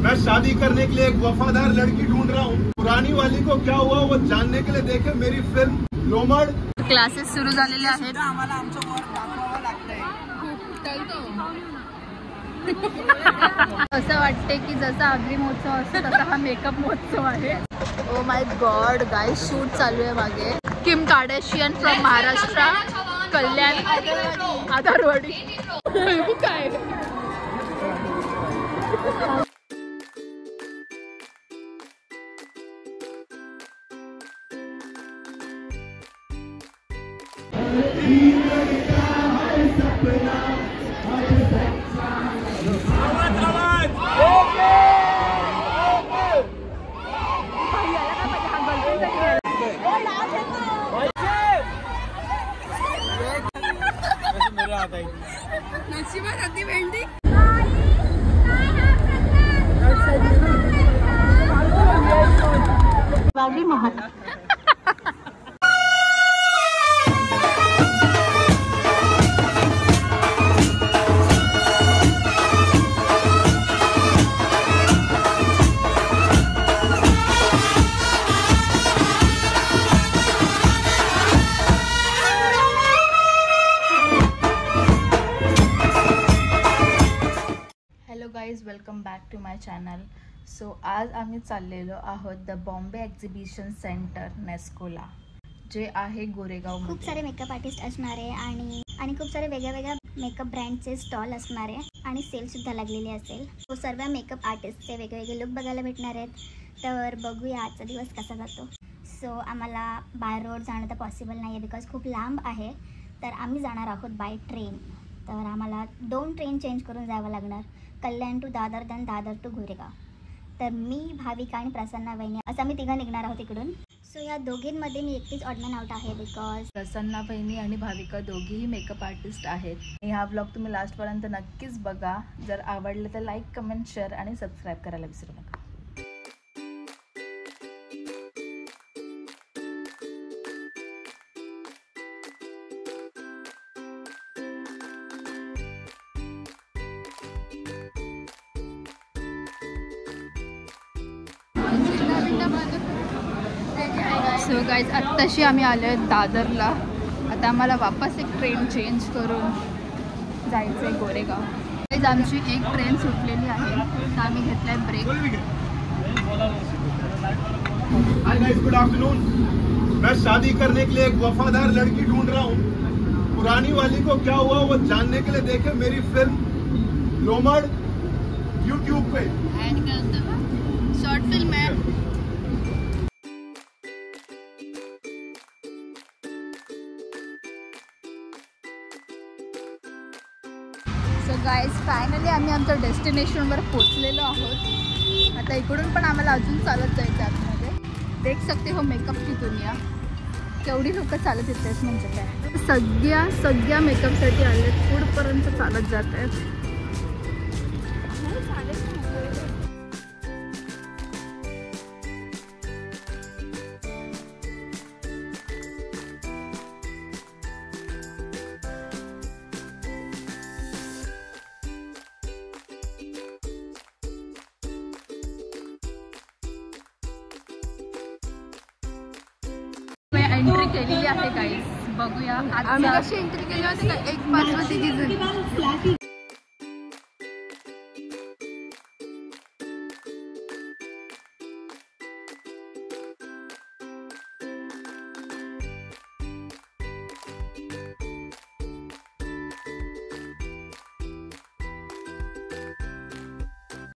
मैं शादी करने के लिए एक वफादार लड़की ढूंढ रहा हूँ। पुरानी वाली को क्या हुआ वो जानने के लिए देखे मेरी फिल्म लोमड़। क्लासेस सुरू झालेले आहेत। आम्हाला आमचं वर्क दाखवावं लागतंय। असं वाटते की जसा अग्री महोत्सव असतो तसा हा मेकअप महोत्सव आहे। Oh my God guys, shoot चालू आहे मागे। Kim Kardashian from Maharashtra, Kalyan Adharwadi. काय नशिबात होती भेंडी। Guys, welcome back to my channel. So आज आम्ही चाललेलो आहोत द बॉम्बे एक्झिबिशन सेंटर नेस्कोला, जे आहे गोरेगाव। खूप सारे मेकअप आर्टिस्ट असणार आहे आणि खूप सारे वेगळ्या मेकअप ब्रँडचे स्टॉल असणार आहे आणि सेलसुद्धा लागलेली असेल। तो सर्व मेकअप आर्टिस्टचे वेगवेगळे लुक बघायला भेटणार आहेत। तर बघूया आजचा दिवस कसा जातो। सो आम्हाला बाय रोड जाणं तर पॉसिबल नाही आहे बिकॉज खूप लांब आहे। तर आम्ही जाणार आहोत बाय ट्रेन। तर आम्हाला 2 ट्रेन चेंज करून जावं लागणार, Kalyan to Dadar, then Dadar to Goregaon. तर मी, भाविका आणि प्रसन्ना वहिनी असं आम्ही तिघं निघणार आहोत इकडून। सो या दोघींमध्ये मी एकटीच ऑडमॅन आउट आहे बिकॉज प्रसन्ना वहिनी आणि भाविका दोघीही मेकअप आर्टिस्ट आहेत। हा ब्लॉग तुम्ही लास्टपर्यंत नक्कीच बघा। जर आवडलं तर लाईक, कमेंट, शेअर आणि सबस्क्राईब करायला विसरू नका। सो गाइज, आत्ताशी आम्ही आलो आहे दादरला। आता आम्हाला वापस एक ट्रेन चेंज करून जायचं आहे गोरेगाव। गाइज, आमची एक ट्रेन सुटलेली आहे तर आम्ही घेतला आहे break. Hi guys, good afternoon. मैं शादी करने के लिए एक वफादार लड़की ढूंढ रहा हूँ। पुरानी वाली को क्या हुआ वो जानने के लिए देखे मेरी फिल्म लोमड़ यूट्यूब पे। शॉर्ट फिल्म है। सो गाइस, फायनली आम्ही आमच्या डेस्टिनेशनवर पोचलेलो आहोत। आता इकडून पण आम्हाला अजून चालत जायचं आतमध्ये। देख सकते हो मेकअपची दुनिया, केवढी लोक चालत येतात म्हणजे काय। सगळ्या मेकअपसाठी आलेत, पुढपर्यंत चालत जात आहेत। एंट्री केलेली आहे गाइस, बघूया आम्ही कशी एंट्री केली होती का। एक पाचवती दिसत।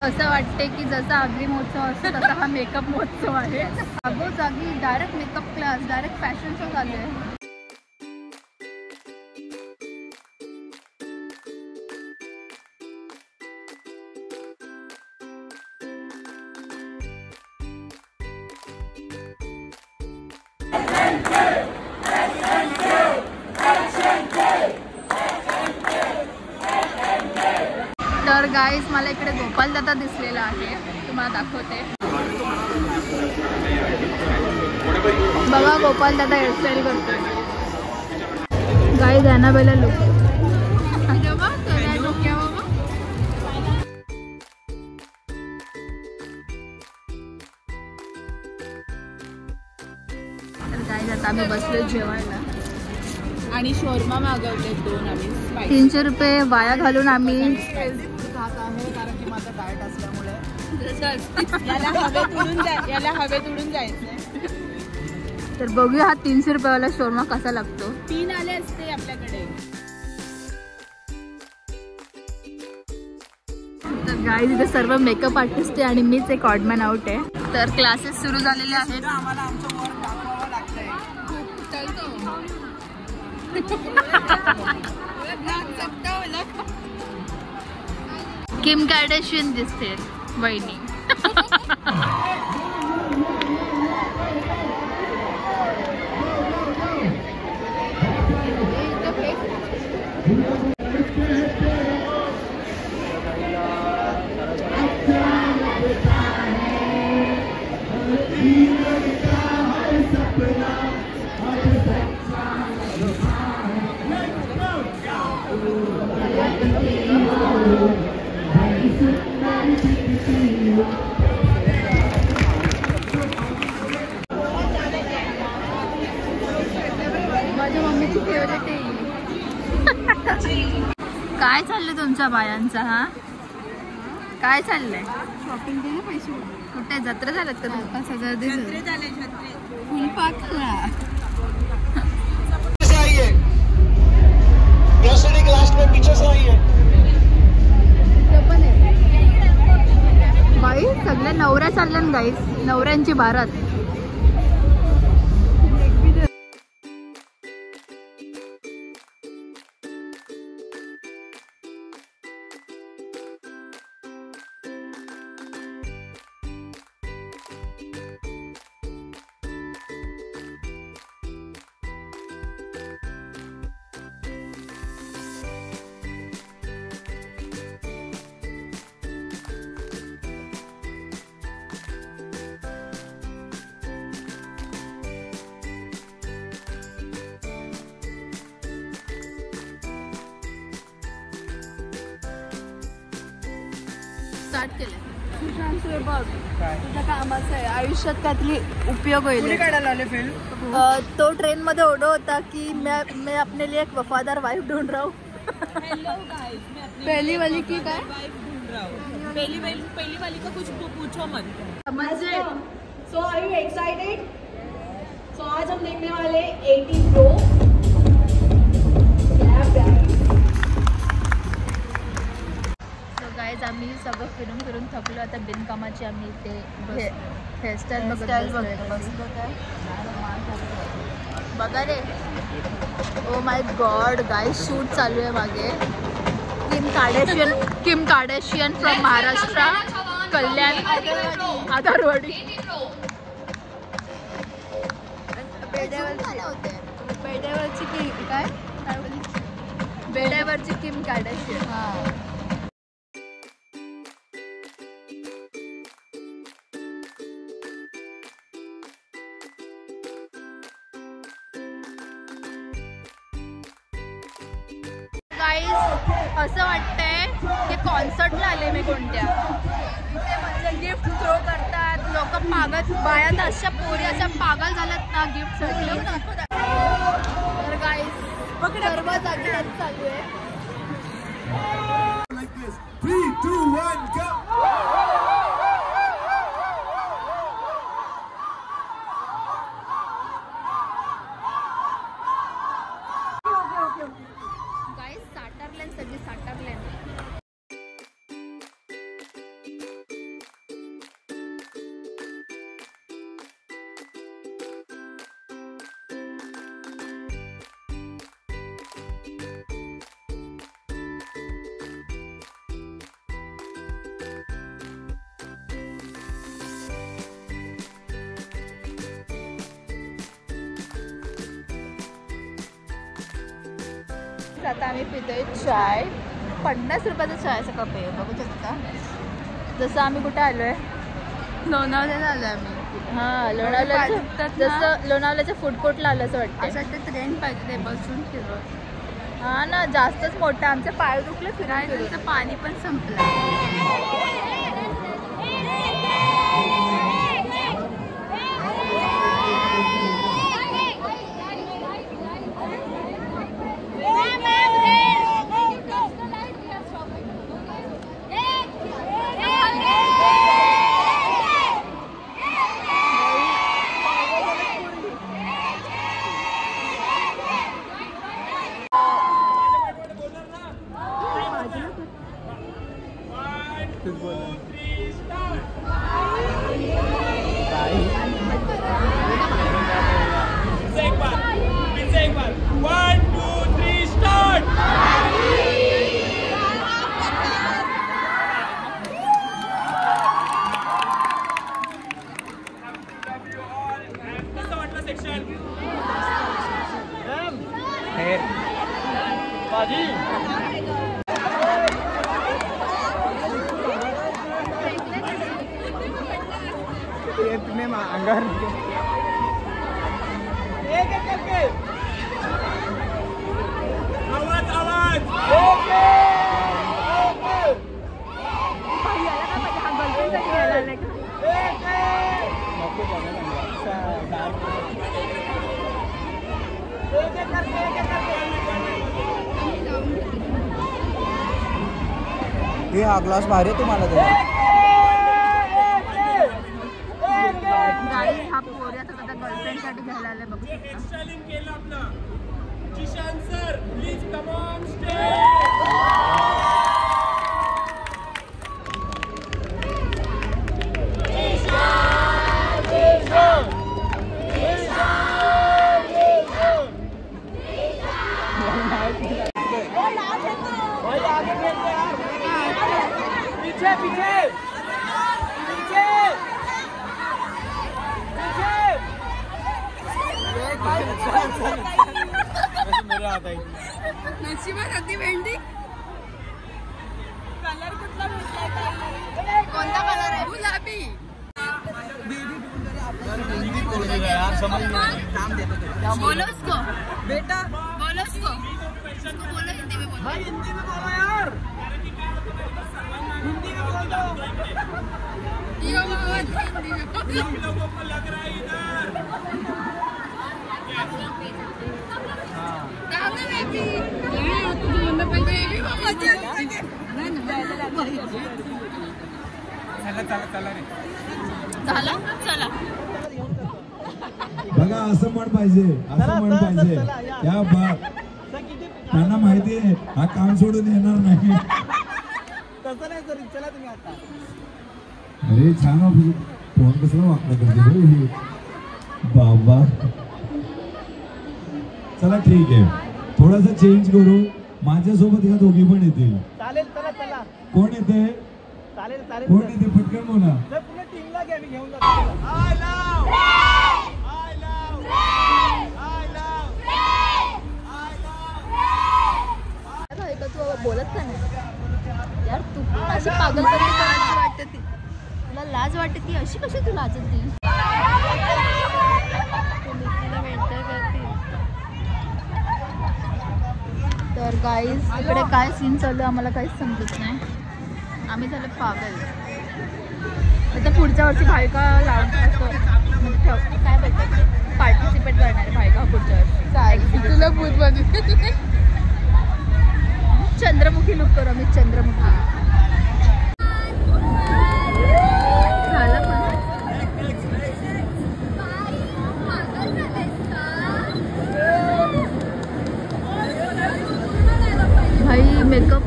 असं वाटते की जसा अग्री महोत्सव असतो तसा हा मेकअप महोत्सव आहे। जागोजागी direct makeup class, direct fashion show चालू आहे। तर गाइस, मला इकडे गोपाल दादा दिसलेला आहे, तुम्हाला दाखवते। बघा गोपाल दादा हेअरस्टाईल करतोय। Guys, ॲनाबेला look. गाईज आता आम्ही बसलो जेवायला आणि शोरमा मागवले 2 आम्ही स्पाइसी 300 रुपये वाया घालून आम्ही खात आहे कारण की माझा डाएट असल्यामुळे याला हवेत उडून जायचंय. तर बघूया हा 300 रुपयावाला शोरमा कसा लागतो. 3 आले असते आपल्याकडे. तर गाईज इथे सर्व मेकअप आर्टिस्ट आहे आणि मीच एक ऑडमॅन आउट आहे. तर क्लासेस सुरू झालेले आहेत. आम्हाला आमचं वर्क दाखवावं लागतंय. किम कार्डेशियन दिसते वहिनी. माझ्या मम्मीची फेवरेट आहे. काय चाललंय तुमच्या बायांचा? हा काय चाललंय? शॉपिंग केलं पैसे कुठे जत्रा झाल्यात का तुमका? फुलपाखला बाई सगळ्या नवऱ्या चालल्या गाईस. नवऱ्यांची बारात. स्टार्ट केलं. बघ तुझ्या कामाचं आहे आयुष्यात त्यातली उपयोग होईल. काढायला आले फिल्म तो ट्रेन मध्ये ओढो होता कि मैं अपने लिए एक वफादार वाइफ ढूंढ रहा हूँ. पहली वाली की काय पहली वाली का कुछ पूछो मत. मजे. सो आर यू एक्साइटेड? सो आज हम देखने वाले 18 Pro. गाईज आम्ही सगळं फिरून फिरून थकलो. आता बिनकामाची आम्ही इथे हेअरस्टाईल बघा रे. ओ माय गॉड गाईज शूट चालू आहे मागे. Kim Kardashian from Maharashtra Kalyan Adharwadi. बेड्यावरची काय बेड्यावरची किम कार्डेशियन. हा गाईज असं वाटतंय की कॉन्सर्टला आले मी कोणत्या. इथे म्हणजे गिफ्ट थ्रो करतात लोक. पागल बाया तर अशा पोरी अशा पागल झाल्यात ना गिफ्टसाठी. तर गाईज सर्व जागी चालू आहे. 3, 2, 1, go! गाईज साठारल्यान सगळी साठारल्यान. आता आम्ही पितोय चाय. 50 रुपयाचा चायचा कप आहे बघू शकता. जसं आम्ही कुठे आलोय लोणावळ्याला आलोय आम्ही. हा लोणावळ्याच्या जसं लोणावळ्याच्या फूड कोर्टला आलं असं वाटतं. असं ट्रेन पाहिजे ते बसून फिरव. हा ना जास्तच मोठं. आमचे पाय दुखले फिरायचं. पाणी पण संपलं. गिफ्ट में अंगार एक एक करके आवाज आवाज हे हा ग्लास भारी आहे तुम्हाला गाडी हा पोरी आता त्याच्या गर्लफ्रेंड साठी घ्यायला आलाय बघू शकता. Zeeshan sir please come on पीछे पीछे पीछे मेरा आता है नशिबात होती भेंडी. कलर कुठला भेटलाय काय? कोणता कलर आहे? गुलाबी. बोलो उसको बेटा, बोलो उसको बोलो हिंदी में बोलो. भाई हिंदी में बोलो यार, हिंदी में बोल दो. ये आवाज हिंदी में बोलो. हम लोगों को लग रहा है इधर दादा बेबी ये तू मुंडा बेबी बाबा जी चला चला चला रे झाला चला. बघा असं म्हण पाहिजे, असं म्हण पाहिजे. या त्यांना माहिती आहे हा काम सोडून येणार नाही. तसं नाही सर, चला तुम्ही आता. अरे छान फोन कसं वापरा करते हे बाबा. चला ठीक आहे, थोडासा चेंज करू. माझ्यासोबत या दोघी पण येतील. चालेल चला चला. कोण येते? चालेल चालेल. कोण येते पटकन बोला. सर पुन्हा टीमला घ्या, मी घेऊन जातो. आय लव का तू बोलत का नाही यार? तू पण अशी पागल वाटते ती. तुला लाज वाटते ती, अशी कशी तू लाजत ती? तर गाईज इकडे काय सीन चालू आहे आम्हाला काहीच समजत नाही. आम्ही झालं पागल. आता पुढच्या वर्षी भाविका लावून असं म्हणजे काय बोलतात पार्टिसिपेट करणार आहे भाविका पुढच्या वर्षी. काय तुला भूत बघ. चंद्रमुखी लुक करू आम्ही, चंद्रमुखी. झालं पण भाई मेकअप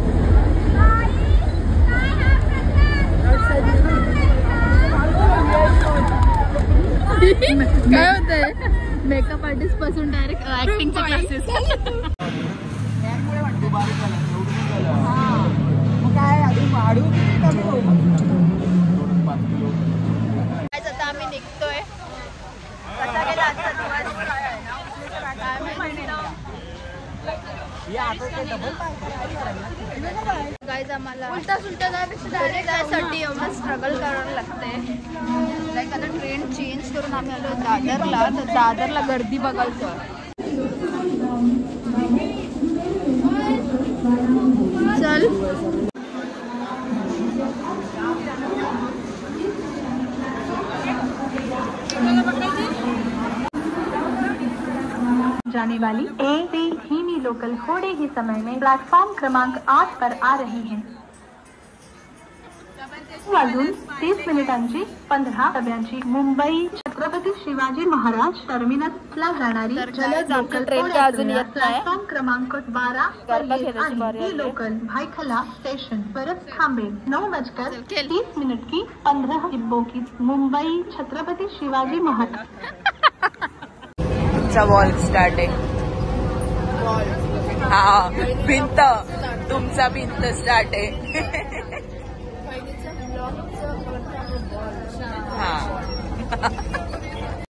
काय होतंय? मेकअप आर्टिस्ट पासून डायरेक्ट ऍक्टिंगचे क्लासेस. आता आम्ही निघतोय. कसा गेला आजचा दिवस? गाईज आम्हाला उलटा सुलटा जाण्यासाठी एवढं स्ट्रगल करावं लागतंय. लाईक आता ट्रेन चेंज करून आम्ही आलो दादरला. तर दादरला गर्दी बघायचं. चल जाने वाली एक धीमी लोकल थोड़े ही समय में प्लेटफॉर्म क्रमांक 8 पर आ रही है. वाजून 30 मिनिटांची 15 डब्यांची मुंबई छत्रपती शिवाजी महाराज टर्मिनसला जाणारी जलद लोकल प्लॅटफॉर्म क्रमांक 12 ही लोकल भायखला स्टेशन परत थांबेल. 9:30 की 15 डिब्बों की मुंबई छत्रपती शिवाजी महाराज. तुमचा वॉल स्टार्ट आहे. हा भिंत, तुमचा भिंत स्टार्ट आहे.